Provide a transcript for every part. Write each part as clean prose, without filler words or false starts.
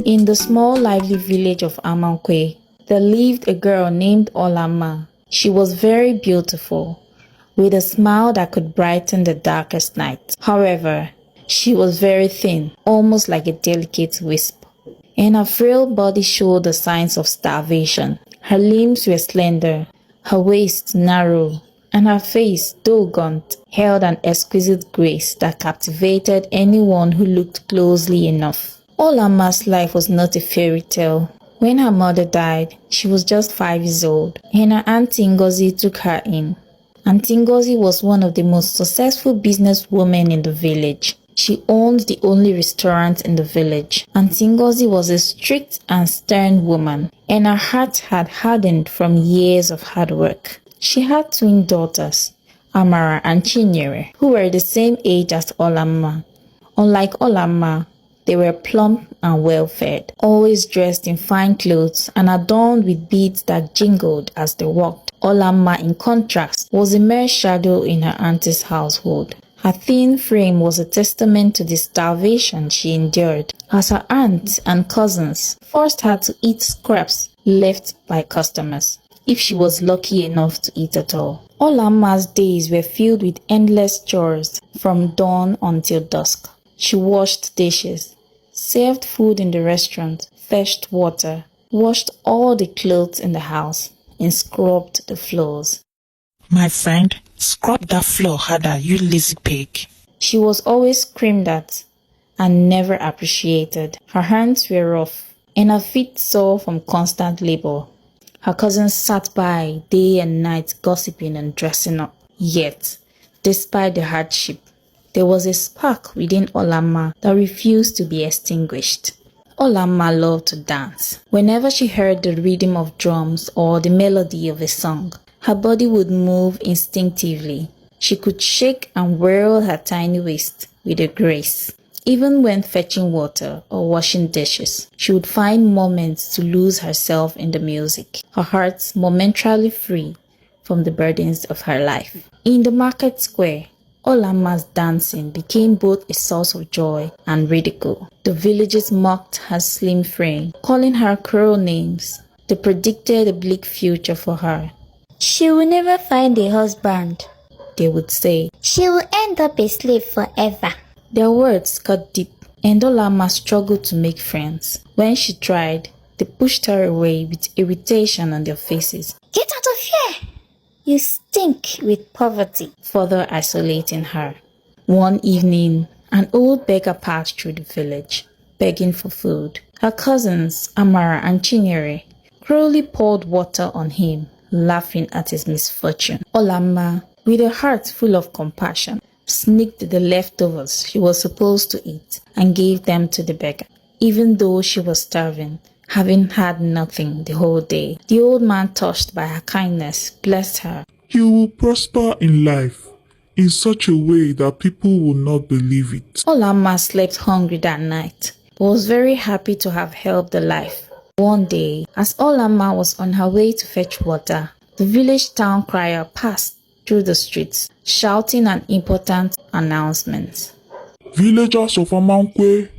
In the small lively village of Amankwe, there lived a girl named Olamma. She was very beautiful, with a smile that could brighten the darkest night. However, she was very thin, almost like a delicate wisp, and her frail body showed the signs of starvation. Her limbs were slender, her waist narrow, and her face, though gaunt, held an exquisite grace that captivated anyone who looked closely enough. Olamma's life was not a fairy tale. When her mother died, she was just 5 years old, and her auntie Ngozi took her in. Auntie Ngozi was one of the most successful businesswomen in the village. She owned the only restaurant in the village. Auntie Ngozi was a strict and stern woman, and her heart had hardened from years of hard work. She had twin daughters, Amara and Chinyere, who were the same age as Olamma. Unlike Olamma, they were plump and well-fed, always dressed in fine clothes and adorned with beads that jingled as they walked. Olamma, in contrast, was a mere shadow in her auntie's household. Her thin frame was a testament to the starvation she endured, as her aunt and cousins forced her to eat scraps left by customers, if she was lucky enough to eat at all. Olamma's days were filled with endless chores from dawn until dusk. She washed dishes, served food in the restaurant, fetched water, washed all the clothes in the house, and scrubbed the floors. My friend, scrub that floor harder, you lazy pig. She was always screamed at and never appreciated. Her hands were rough, and her feet sore from constant labor. Her cousins sat by day and night gossiping and dressing up. Yet, despite the hardship, there was a spark within Olamma that refused to be extinguished. Olamma loved to dance. Whenever she heard the rhythm of drums or the melody of a song, her body would move instinctively. She could shake and whirl her tiny waist with a grace. Even when fetching water or washing dishes, she would find moments to lose herself in the music, her heart momentarily free from the burdens of her life. In the market square, Olamma's dancing became both a source of joy and ridicule. The villagers mocked her slim frame, calling her cruel names. They predicted a bleak future for her. She will never find a husband, they would say. She will end up a slave forever. Their words cut deep, and Olamma struggled to make friends. When she tried, they pushed her away with irritation on their faces. Get out of here! You stink with poverty, further isolating her. One evening, an old beggar passed through the village, begging for food. Her cousins, Amara and Chinyere, cruelly poured water on him, laughing at his misfortune. Olamma, with a heart full of compassion, sneaked the leftovers she was supposed to eat and gave them to the beggar. Even though she was starving, having had nothing the whole day, the old man, touched by her kindness, blessed her. You will prosper in life in such a way that people will not believe it. Olamma slept hungry that night, but was very happy to have helped the life. One day, as Olamma was on her way to fetch water, the village town crier passed through the streets, shouting an important announcement. Villagers of Amankwe,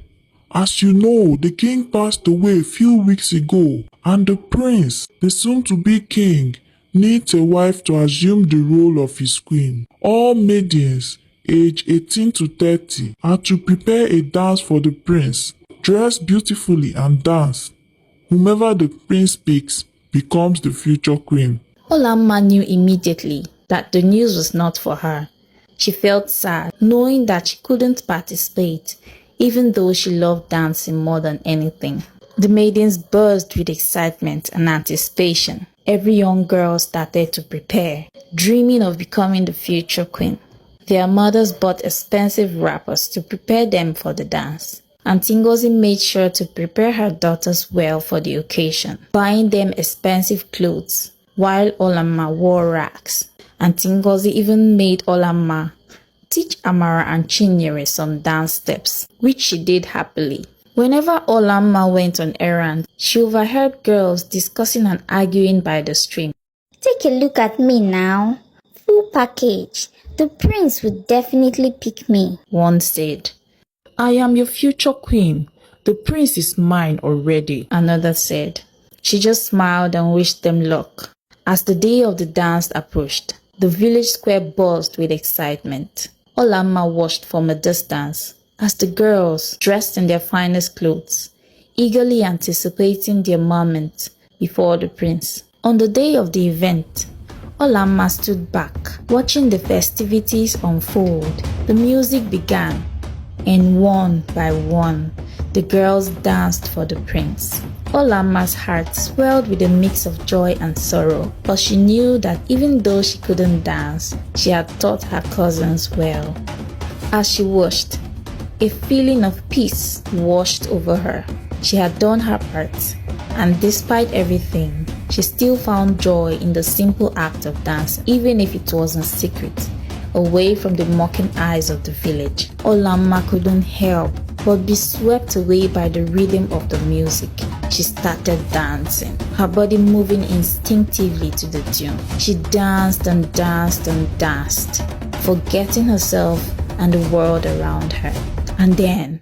as you know, the king passed away a few weeks ago, and the prince, the soon-to-be king, needs a wife to assume the role of his queen. All maidens, aged 18 to 30, are to prepare a dance for the prince. Dress beautifully and dance. Whomever the prince picks becomes the future queen. Olamma knew immediately that the news was not for her. She felt sad, knowing that she couldn't participate, even though she loved dancing more than anything. The maidens buzzed with excitement and anticipation. Every young girl started to prepare, dreaming of becoming the future queen. Their mothers bought expensive wrappers to prepare them for the dance. Auntie Ngozi made sure to prepare her daughters well for the occasion, buying them expensive clothes, while Olamma wore rags. Auntie Ngozi even made Olamma teach Amara and Chinyere some dance steps, which she did happily. Whenever Olamma went on errands, she overheard girls discussing and arguing by the stream. Take a look at me now. Full package. The prince would definitely pick me, one said. I am your future queen. The prince is mine already. Another said. She just smiled and wished them luck. As the day of the dance approached, the village square buzzed with excitement. Olamma watched from a distance as the girls, dressed in their finest clothes, eagerly anticipating their moment before the prince. On the day of the event, Olamma stood back, watching the festivities unfold. The music began, and one by one, the girls danced for the prince. Olamma's heart swelled with a mix of joy and sorrow, but she knew that even though she couldn't dance, she had taught her cousins well. As she watched, a feeling of peace washed over her. She had done her part, and despite everything, she still found joy in the simple act of dancing, even if it was in secret, away from the mocking eyes of the village. Olamma couldn't help but be swept away by the rhythm of the music. She started dancing, her body moving instinctively to the tune. She danced and danced and danced, forgetting herself and the world around her. And then,